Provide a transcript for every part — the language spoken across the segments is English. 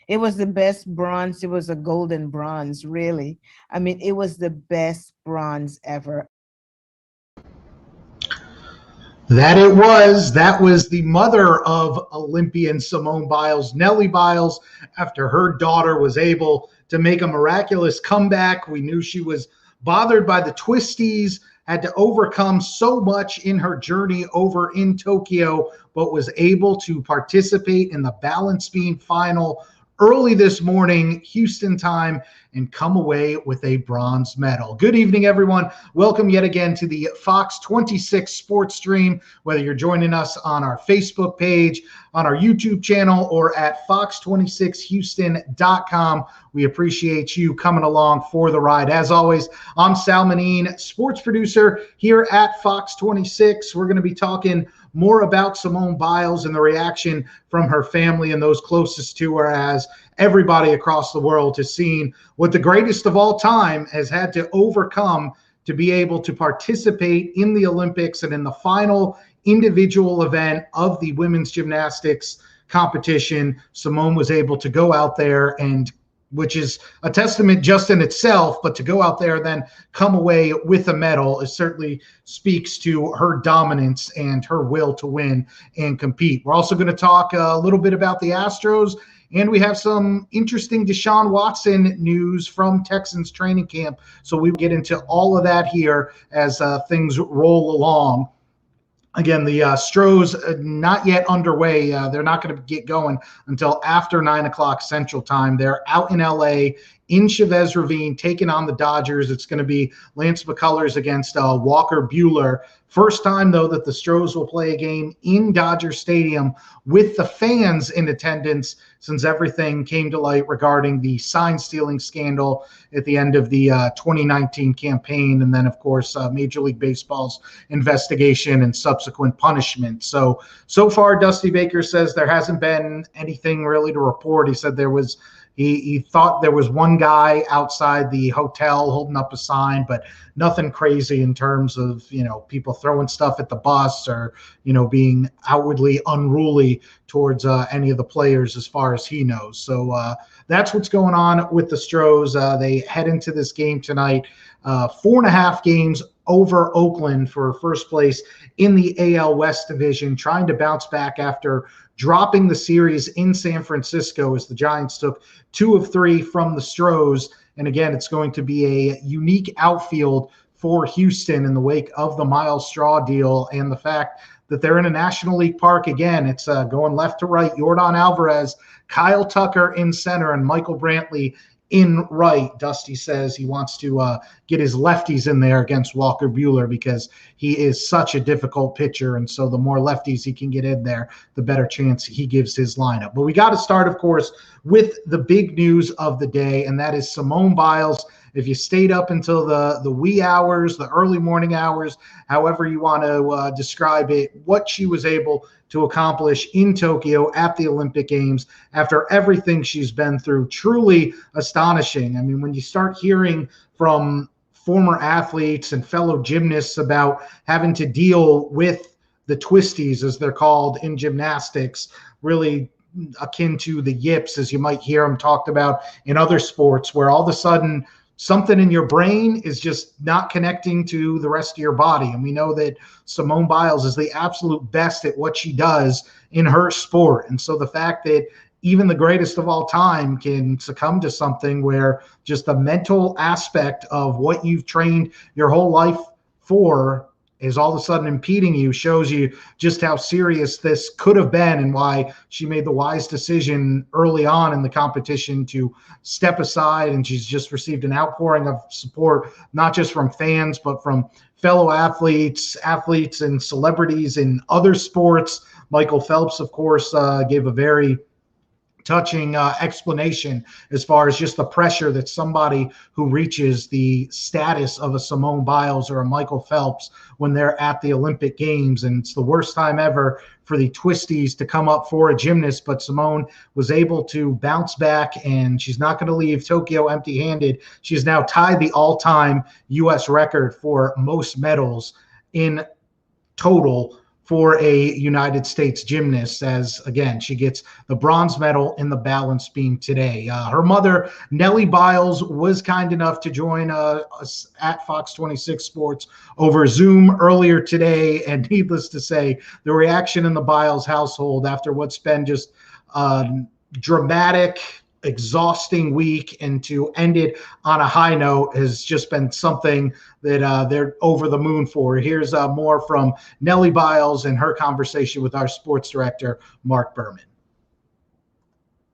It was the best bronze. It was a golden bronze, really. I mean, it was the best bronze ever. That it was. That was the mother of Olympian Simone Biles, Nelly Biles, after her daughter was able to make a miraculous comeback. We knew she was bothered by the twisties, had to overcome so much in her journey over in Tokyo, but was able to participate in the balance beam final early this morning, Houston time, and come away with a bronze medal. Good evening, everyone. Welcome yet again to the Fox 26 Sports Stream, whether you're joining us on our Facebook page, on our YouTube channel, or at fox26houston.com. We appreciate you coming along for the ride. As always, I'm Sal Manine, sports producer here at Fox 26. We're going to be talking more about Simone Biles and the reaction from her family and those closest to her, as everybody across the world has seen what the greatest of all time has had to overcome to be able to participate in the Olympics and in the final individual event of the women's gymnastics competition. Simone was able to go out there, and which is a testament just in itself, but to go out there and then come away with a medal, it certainly speaks to her dominance and her will to win and compete. We're also going to talk a little bit about the Astros, and we have some interesting Deshaun Watson news from Texans training camp. So we get into all of that here as things roll along. Again, the Astros not yet underway. They're not going to get going until after 9 o'clock Central Time. They're out in L.A., in Chavez Ravine, taking on the Dodgers. It's going to be Lance McCullers against Walker Buehler. First time, though, that the Astros will play a game in Dodger Stadium with the fans in attendance since everything came to light regarding the sign-stealing scandal at the end of the 2019 campaign, and then, of course, Major League Baseball's investigation and subsequent punishment. So far, Dusty Baker says there hasn't been anything really to report. He said he thought there was one guy outside the hotel holding up a sign, but nothing crazy in terms of, people throwing stuff at the bus or, being outwardly unruly towards any of the players as far as he knows. So that's what's going on with the Stros. They head into this game tonight, 4.5 games over Oakland for first place in the AL West division, trying to bounce back after dropping the series in San Francisco as the Giants took 2 of 3 from the Stros. And again, it's going to be a unique outfield for Houston in the wake of the Miles Straw deal and the fact that they're in a National League park again. It's going left to right, Yordan Alvarez, Kyle Tucker in center, and Michael Brantley in right. Dusty says he wants to get his lefties in there against Walker Buehler because he is such a difficult pitcher. And so the more lefties he can get in there, the better chance he gives his lineup. But we got to start, of course, with the big news of the day, and that is Simone Biles. If you stayed up until the wee hours, the early morning hours, however you want to describe it, what she was able to accomplish in Tokyo at the Olympic Games after everything she's been through, truly astonishing. I mean, when you start hearing from former athletes and fellow gymnasts about having to deal with the twisties, as they're called in gymnastics, really akin to the yips, as you might hear them talked about in other sports, where all of a sudden something in your brain is just not connecting to the rest of your body. And we know that Simone Biles is the absolute best at what she does in her sport. And so the fact that even the greatest of all time can succumb to something where just the mental aspect of what you've trained your whole life for is all of a sudden impeding you shows you just how serious this could have been and why she made the wise decision early on in the competition to step aside. And she's just received an outpouring of support, not just from fans, but from fellow athletes and celebrities in other sports. Michael Phelps, of course, gave a very touching explanation as far as just the pressure that somebody who reaches the status of a Simone Biles or a Michael Phelps when they're at the Olympic Games. And it's the worst time ever for the twisties to come up for a gymnast, but Simone was able to bounce back, and she's not going to leave Tokyo empty-handed. She's now tied the all-time U.S. record for most medals in total for a United States gymnast, as again, she gets the bronze medal in the balance beam today. Her mother, Nelly Biles, was kind enough to join us at Fox 26 Sports over Zoom earlier today. And needless to say, the reaction in the Biles household after what's been just dramatic, exhausting week, and to end it on a high note has just been something that they're over the moon for. Here's more from Nelly Biles and her conversation with our sports director, Mark Berman.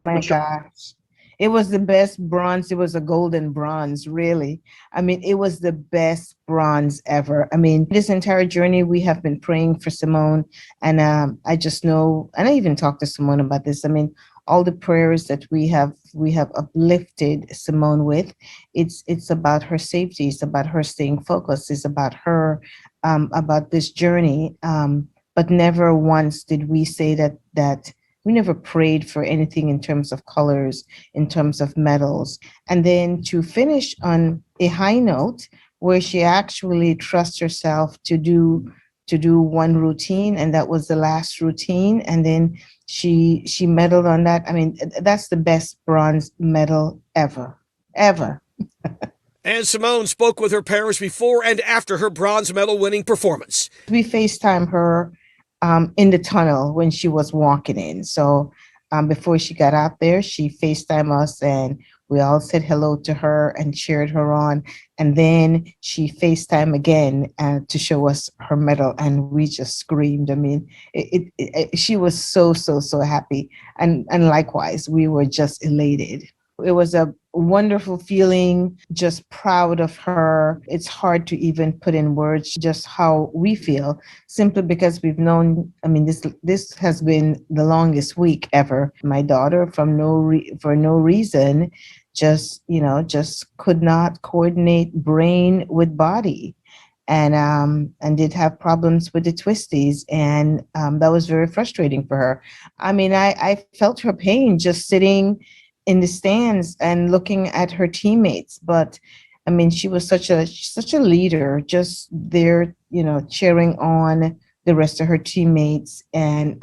My gosh. It was the best bronze. It was a golden bronze, really. I mean, it was the best bronze ever. I mean, this entire journey, we have been praying for Simone. And I just know, and I even talked to Simone about this. I mean, all the prayers that we have uplifted Simone with, it's about her safety. It's about her staying focused. It's about her, about this journey. But never once did we say that we never prayed for anything in terms of colors, in terms of medals. And then to finish on a high note where she actually trusts herself to do one routine, and that was the last routine. And then she medaled on that. I mean, that's the best bronze medal ever. And Simone spoke with her parents before and after her bronze medal winning performance. We FaceTime her in the tunnel when she was walking in. So before she got out there, she FaceTimed us and we all said hello to her and cheered her on. And then she FaceTime again to show us her medal, and we just screamed. I mean, she was so happy. And likewise, we were just elated. It was a wonderful feeling, just proud of her. It's hard to even put in words just how we feel, simply because we've known, I mean, this has been the longest week ever. My daughter, for no reason, just could not coordinate brain with body. And did have problems with the twisties, and that was very frustrating for her. I mean, I felt her pain just sitting in the stands and looking at her teammates. But I mean, she was such a leader, just there, cheering on the rest of her teammates, and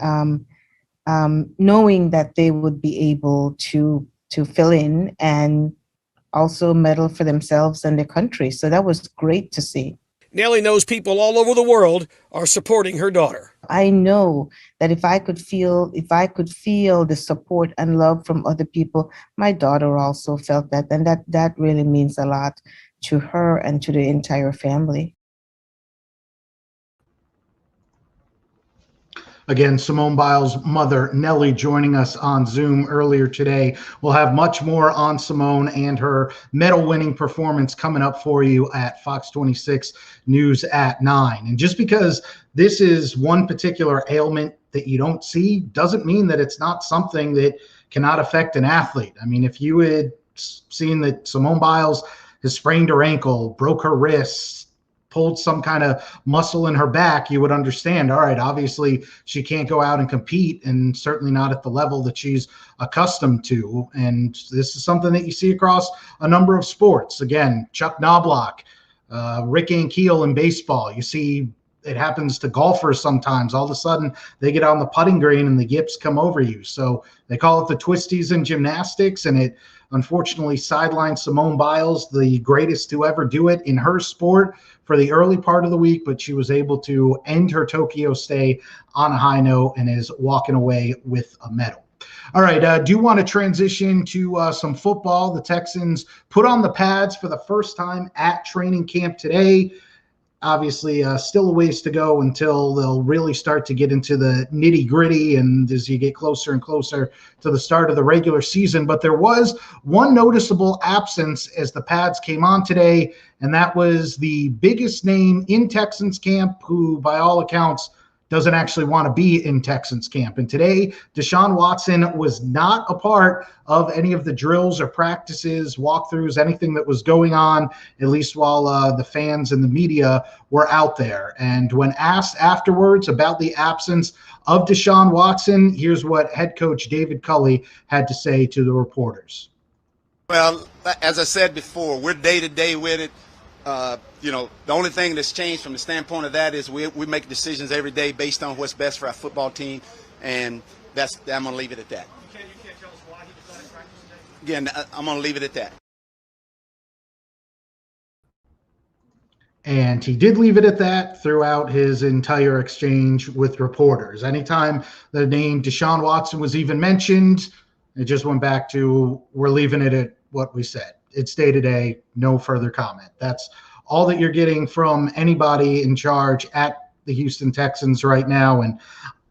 knowing that they would be able to fill in and also medal for themselves and their country. So that was great to see. Nelly knows people all over the world are supporting her daughter. I know that if I could feel the support and love from other people, my daughter also felt that, and that really means a lot to her and to the entire family. Again, Simone Biles' mother, Nelly, joining us on Zoom earlier today. We'll have much more on Simone and her medal-winning performance coming up for you at Fox 26 News at 9. And just because this is one particular ailment that you don't see doesn't mean that it's not something that cannot affect an athlete. I mean, if you had seen that Simone Biles has sprained her ankle, broke her wrist, pulled some kind of muscle in her back, you would understand, all right, obviously she can't go out and compete, and certainly not at the level that she's accustomed to. And this is something that you see across a number of sports. Again, Chuck Knobloch, Rick Ankiel in baseball. You see it happens to golfers sometimes. All of a sudden they get on the putting green and the yips come over you. So they call it the twisties in gymnastics, and it unfortunately sidelined Simone Biles, the greatest to ever do it in her sport, for the early part of the week, but she was able to end her Tokyo stay on a high note and is walking away with a medal. All right, do want to transition to some football. The Texans put on the pads for the first time at training camp today. Obviously, still a ways to go until they'll really start to get into the nitty gritty and as you get closer and closer to the start of the regular season. But there was one noticeable absence as the pads came on today, and that was the biggest name in Texans camp, who by all accounts doesn't actually want to be in Texans camp. And today, Deshaun Watson was not a part of any of the drills or practices, walkthroughs, anything that was going on, at least while the fans and the media were out there. And when asked afterwards about the absence of Deshaun Watson, here's what head coach David Culley had to say to the reporters. Well, as I said before, we're day-to-day with it. The only thing that's changed from the standpoint of that is we make decisions every day based on what's best for our football team, and I'm going to leave it at that. You can't tell us why he decided to practice today? Again, I'm going to leave it at that. And he did leave it at that throughout his entire exchange with reporters. Anytime the name Deshaun Watson was even mentioned, it just went back to, we're leaving it at what we said. It's day-to-day, no further comment. That's all that you're getting from anybody in charge at the Houston Texans right now. And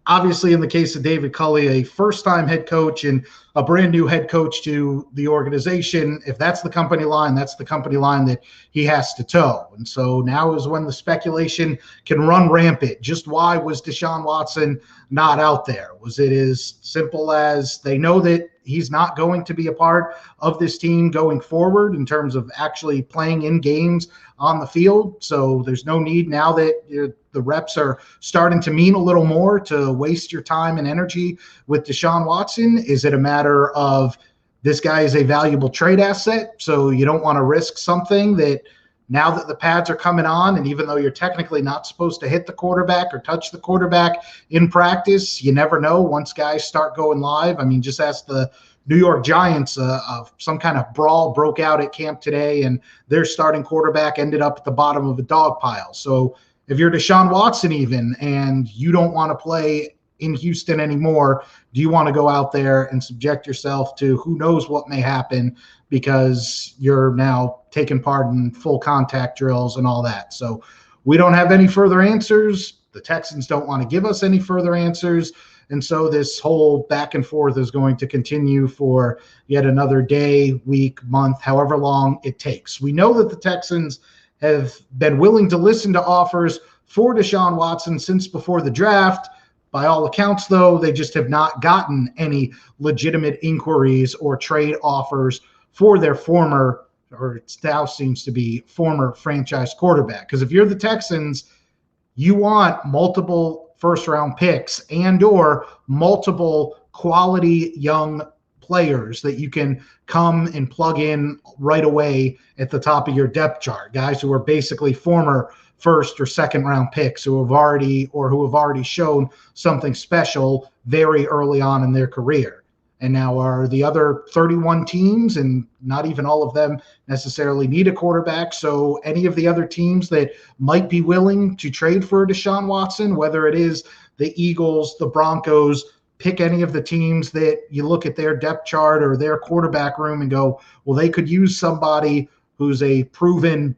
obviously, in the case of David Culley, a first-time head coach and a brand new head coach to the organization, if that's the company line, that's the company line that he has to toe. And so now is when the speculation can run rampant. Just why was Deshaun Watson not out there? Was it as simple as they know that he's not going to be a part of this team going forward in terms of actually playing in games on the field? So there's no need now that the reps are starting to mean a little more to waste your time and energy with Deshaun Watson. Is it a matter of this guy is a valuable trade asset, so you don't want to risk something that now that the pads are coming on, and even though you're technically not supposed to hit the quarterback or touch the quarterback in practice, you never know once guys start going live. I mean, just ask the New York Giants, some kind of brawl broke out at camp today, and their starting quarterback ended up at the bottom of a dog pile. So if you're Deshaun Watson even, and you don't want to play in Houston anymore, do you want to go out there and subject yourself to who knows what may happen because you're now taking part in full contact drills and all that? So we don't have any further answers. The Texans don't want to give us any further answers. And so this whole back and forth is going to continue for yet another day, week, month, however long it takes. We know that the Texans have been willing to listen to offers for Deshaun Watson since before the draft. By all accounts, though, they just have not gotten any legitimate inquiries or trade offers for their former, or it now seems to be former franchise quarterback. Because if you're the Texans, you want multiple first-round picks and or multiple quality young players that you can come and plug in right away at the top of your depth chart. Guys who are basically former first or second round picks who have already shown something special very early on in their career. And now are the other 31 teams, and not even all of them necessarily need a quarterback. So any of the other teams that might be willing to trade for Deshaun Watson, whether it is the Eagles, the Broncos, pick any of the teams that you look at their depth chart or their quarterback room and go, well, they could use somebody who's a proven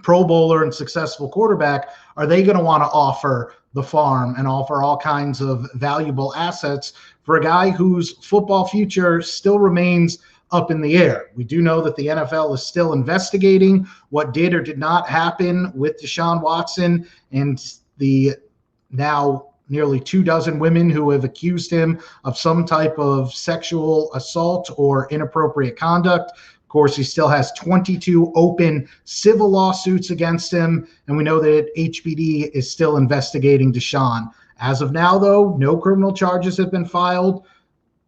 Pro Bowler and successful quarterback. Are they going to want to offer the farm and offer all kinds of valuable assets for a guy whose football future still remains up in the air? We do know that the NFL is still investigating what did or did not happen with Deshaun Watson and the now nearly 24 women who have accused him of some type of sexual assault or inappropriate conduct. Of course, he still has 22 open civil lawsuits against him, and we know that HBD is still investigating Deshaun. As of now, though, no criminal charges have been filed.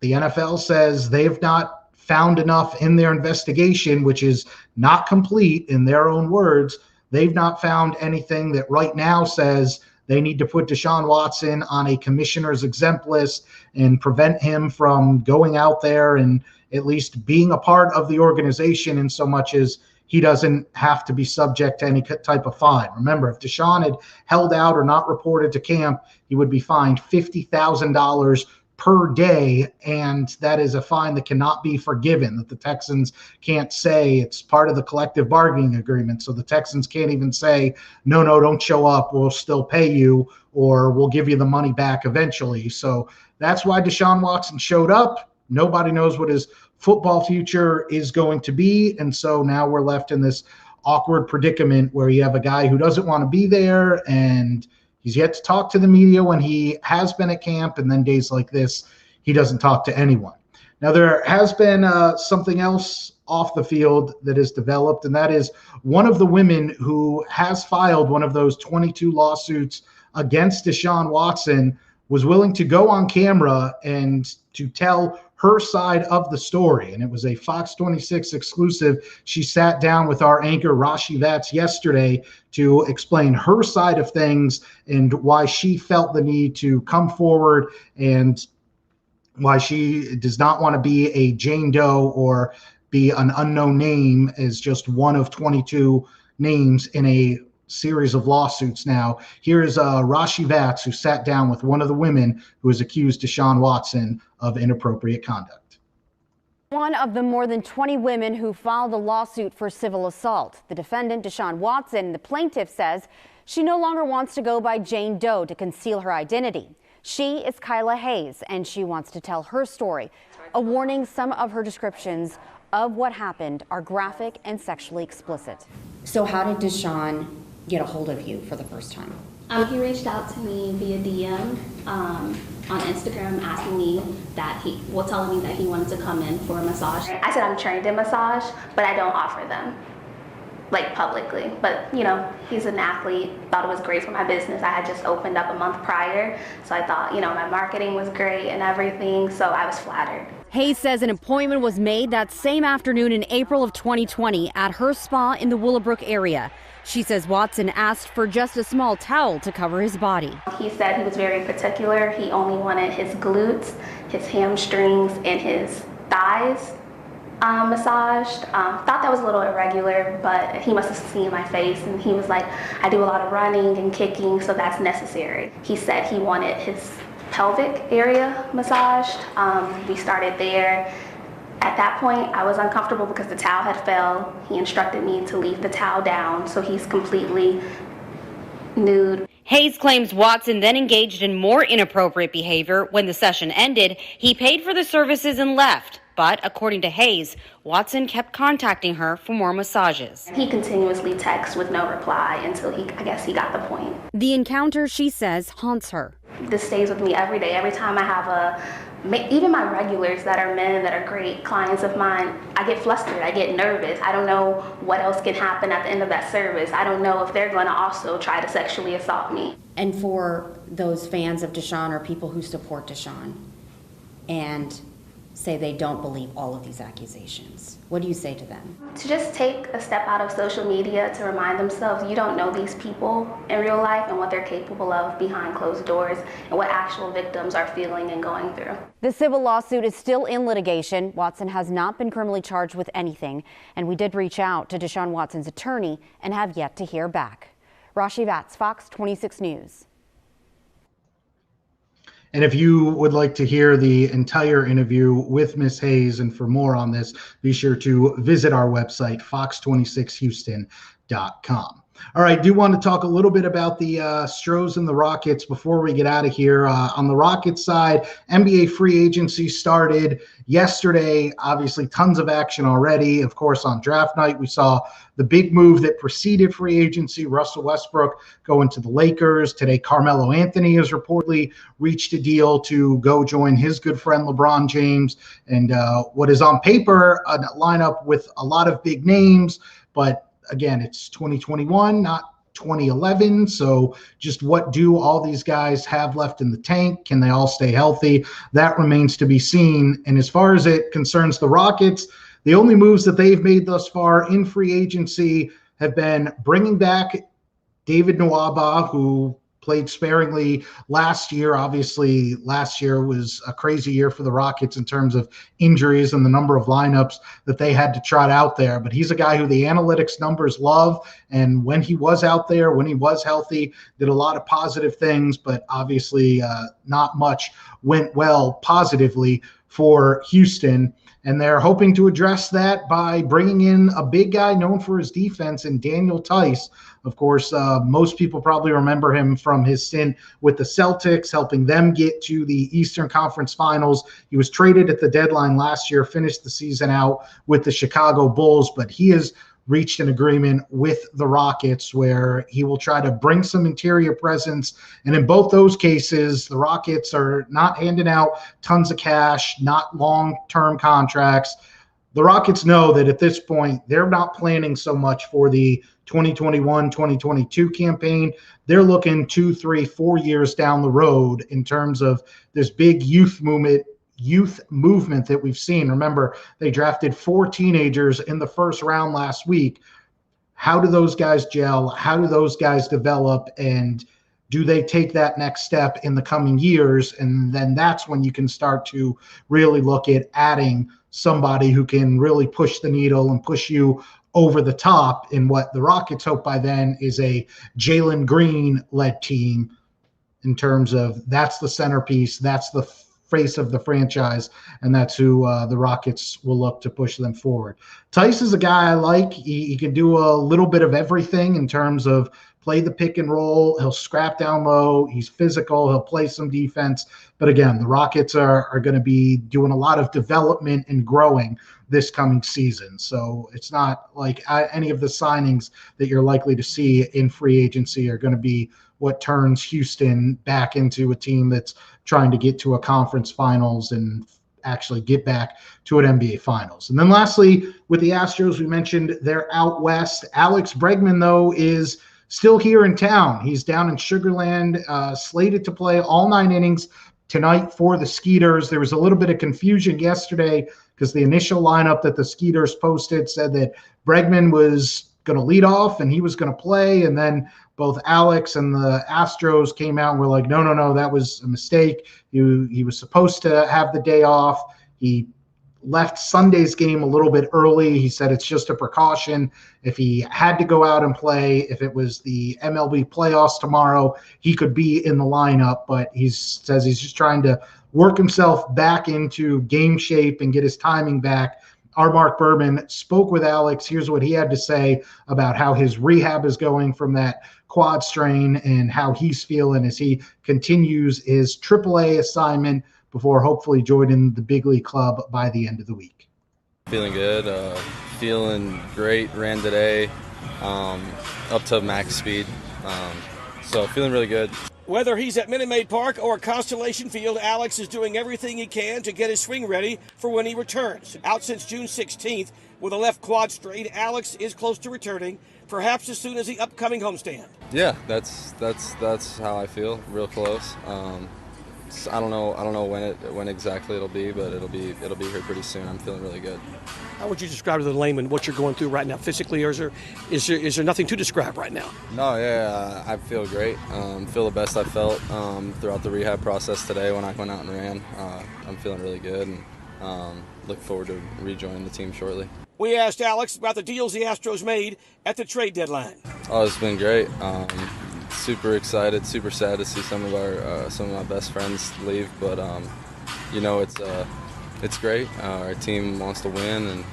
The NFL says they've not found enough in their investigation, which is not complete in their own words. They've not found anything that right now says they need to put Deshaun Watson on a commissioner's exempt list and prevent him from going out there and at least being a part of the organization in so much as he doesn't have to be subject to any type of fine. Remember, if Deshaun had held out or not reported to camp, he would be fined $50,000 per day, and that is a fine that cannot be forgiven, that the Texans can't say. It's part of the collective bargaining agreement, so the Texans can't even say, no, don't show up, we'll still pay you, or we'll give you the money back eventually. So that's why Deshaun Watson showed up. Nobody knows what his football future is going to be, and so now we're left in this awkward predicament where you have a guy who doesn't want to be there, and he's yet to talk to the media when he has been at camp, and then days like this, he doesn't talk to anyone. Now, there has been something else off the field that has developed, and that is one of the women who has filed one of those 22 lawsuits against Deshaun Watson was willing to go on camera and to tell her side of the story. And it was a Fox 26 exclusive. She sat down with our anchor, Rashi Vats, yesterday to explain her side of things and why she felt the need to come forward and why she does not want to be a Jane Doe or be an unknown name as just one of 22 names in a series of lawsuits now. Here is Rashi Vats, who sat down with one of the women who has accused Deshaun Watson of inappropriate conduct. One of the more than 20 women who filed a lawsuit for civil assault. The defendant, Deshaun Watson, the plaintiff says she no longer wants to go by Jane Doe to conceal her identity. She is Kyla Hayes, and she wants to tell her story. A warning, some of her descriptions of what happened are graphic and sexually explicit. So how did Deshaun get a hold of you for the first time? He reached out to me via DM on Instagram, asking me that telling me that he wanted to come in for a massage. I said I'm trained in massage, but I don't offer them, like, publicly. But, you know, he's an athlete, thought it was great for my business. I had just opened up a month prior, so I thought, you know, my marketing was great and everything, so I was flattered. Hayes says an appointment was made that same afternoon in April of 2020 at her spa in the Willowbrook area. She says Watson asked for just a small towel to cover his body. He said he was very particular. He only wanted his glutes, his hamstrings, and his thighs massaged. Thought that was a little irregular, but he must have seen my face, and he was like, I do a lot of running and kicking, so that's necessary. He said he wanted his pelvic area massaged. We started there. At that point, I was uncomfortable because the towel had fell. He instructed me to leave the towel down, so he's completely nude. Hayes claims Watson then engaged in more inappropriate behavior. When the session ended, he paid for the services and left. But according to Hayes, Watson kept contacting her for more massages. He continuously texts with no reply until I guess he got the point. The encounter, she says, haunts her. This stays with me every day. Every time I have even my regulars that are men that are great clients of mine, I get flustered, I get nervous. I don't know what else can happen at the end of that service. I don't know if they're going to also try to sexually assault me. And for those fans of Deshaun or people who support Deshaun and say they don't believe all of these accusations, what do you say to them? To just take a step out of social media to remind themselves you don't know these people in real life and what they're capable of behind closed doors and what actual victims are feeling and going through. The civil lawsuit is still in litigation. Watson has not been criminally charged with anything, and we did reach out to Deshaun Watson's attorney and have yet to hear back. Rashi Vats, Fox 26 News. And if you would like to hear the entire interview with Ms. Hayes and for more on this, be sure to visit our website, fox26houston.com. All right, do want to talk a little bit about the Astros and the Rockets before we get out of here. On the Rockets side, NBA free agency started yesterday. Obviously, tons of action already. Of course, on draft night, we saw the big move that preceded free agency, Russell Westbrook going to the Lakers. Today, Carmelo Anthony has reportedly reached a deal to go join his good friend LeBron James. And what is on paper, a lineup with a lot of big names, but again, it's 2021, not 2011. So just what do all these guys have left in the tank? Can they all stay healthy? That remains to be seen. And as far as it concerns the Rockets, the only moves that they've made thus far in free agency have been bringing back David Nwaba, who played sparingly last year. Obviously, last year was a crazy year for the Rockets in terms of injuries and the number of lineups that they had to trot out there. But he's a guy who the analytics numbers love. And when he was out there, when he was healthy, did a lot of positive things. But obviously, not much went well positively for Houston. And they're hoping to address that by bringing in a big guy known for his defense in Daniel Tice. Of course, most people probably remember him from his stint with the Celtics, helping them get to the Eastern Conference Finals. He was traded at the deadline last year, finished the season out with the Chicago Bulls, but he has reached an agreement with the Rockets where he will try to bring some interior presence. And in both those cases, the Rockets are not handing out tons of cash, not long-term contracts. the Rockets know that at this point, they're not planning so much for the 2021-2022 campaign. They're looking 2, 3, 4 years down the road in terms of this big youth movement that we've seen. Remember, they drafted 4 teenagers in the first round last week. How do those guys gel? How do those guys develop? And do they take that next step in the coming years? And then that's when you can start to really look at adding somebody who can really push the needle and push you over the top in what the Rockets hope by then is a Jalen Green-led team in terms of that's the centerpiece, that's the face of the franchise, and that's who the Rockets will look to push them forward. Tice is a guy I like. He can do a little bit of everything in terms of play the pick and roll. He'll scrap down low. He's physical. He'll play some defense. But again, the Rockets are going to be doing a lot of development and growing this coming season. So it's not like any of the signings that you're likely to see in free agency are going to be what turns Houston back into a team that's trying to get to a conference finals and actually get back to an NBA finals. And then lastly, with the Astros, we mentioned they're out west. Alex Bregman, though, is still here in town. He's down in Sugarland, slated to play all 9 innings tonight for the Skeeters. There was a little bit of confusion yesterday because the initial lineup that the Skeeters posted said that Bregman was going to lead off and he was going to play. And then both Alex and the Astros came out and were like, no, that was a mistake. He was supposed to have the day off. He left Sunday's game a little bit early. He said it's just a precaution. If he had to go out and play, if it was the MLB playoffs tomorrow, he could be in the lineup, but he says he's just trying to work himself back into game shape and get his timing back. Our Mark Berman spoke with Alex. Here's what he had to say about how his rehab is going from that quad strain and how he's feeling as he continues his AAA assignment before hopefully joining the big league club by the end of the week. Feeling good, feeling great, ran today up to max speed, so feeling really good. Whether he's at Minute Maid Park or Constellation Field, Alex is doing everything he can to get his swing ready for when he returns. Out since June 16th with a left quad strain, Alex is close to returning, perhaps as soon as the upcoming homestand. Yeah, that's how I feel, real close. I don't know when exactly it'll be, but it'll be here pretty soon. I'm feeling really good. How would you describe to the layman what you're going through right now physically, or is there nothing to describe right now? No, yeah, I feel great. Feel the best I felt throughout the rehab process today when I went out and ran. I'm feeling really good and look forward to rejoining the team shortly. We asked Alex about the deals the Astros made at the trade deadline. Oh, it's been great. Super excited, super sad to see some of my best friends leave, but it's great. Our team wants to win, and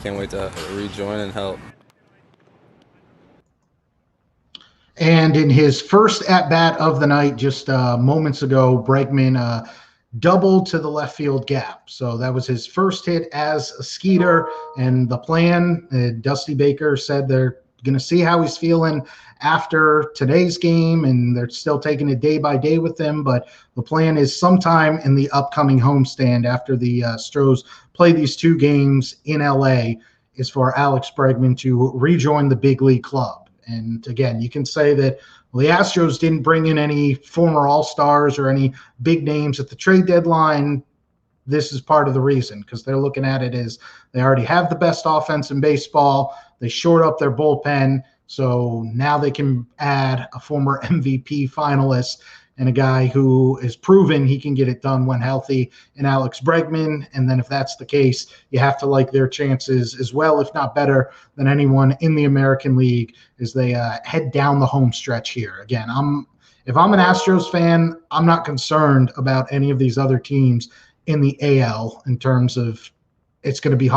can't wait to rejoin and help. And in his first at-bat of the night, just moments ago, Bregman doubled to the left field gap. So that was his first hit as a Skeeter. And the plan, Dusty Baker said they're going to see how he's feeling after today's game, and they're still taking it day by day with him. But the plan is sometime in the upcoming homestand after the Astros play these 2 games in LA is for Alex Bregman to rejoin the big league club. And again, you can say that the Astros didn't bring in any former All-Stars or any big names at the trade deadline. This is part of the reason, because they're looking at it as they already have the best offense in baseball. They shored up their bullpen, so now they can add a former MVP finalist and a guy who is proven he can get it done when healthy in Alex Bregman. And then if that's the case, you have to like their chances as well, if not better than anyone in the American League as they head down the home stretch here. Again, if I'm an Astros fan, I'm not concerned about any of these other teams in the AL in terms of it's going to be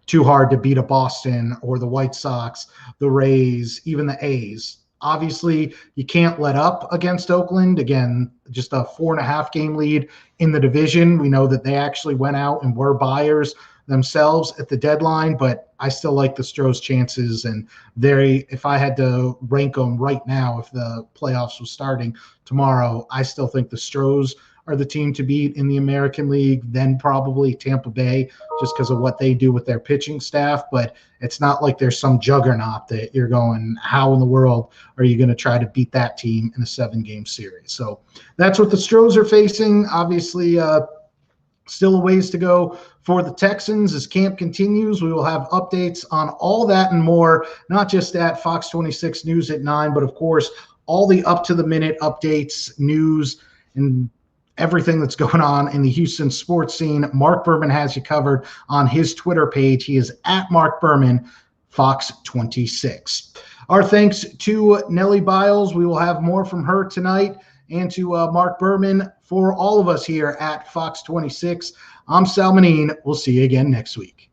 too hard to beat a Boston or the White Sox, the Rays, even the A's. Obviously, you can't let up against Oakland. Again, just a 4.5 game lead in the division. We know that they actually went out and were buyers themselves at the deadline, but I still like the Astros' chances. And if I had to rank them right now, if the playoffs was starting tomorrow, I still think the Astros are the team to beat in the American League, then probably Tampa Bay, just because of what they do with their pitching staff. But it's not like there's some juggernaut that you're going, how in the world are you going to try to beat that team in a 7-game series? So that's what the Stros are facing. Obviously, still a ways to go for the Texans as camp continues. We will have updates on all that and more, not just at Fox 26 News at 9, but of course, all the up-to-the-minute updates, news, and everything that's going on in the Houston sports scene. Mark Berman has you covered on his Twitter page. He is at Mark Berman, Fox 26. Our thanks to Nelly Biles. We will have more from her tonight, and to Mark Berman. For all of us here at Fox 26, I'm Sal Manine. We'll see you again next week.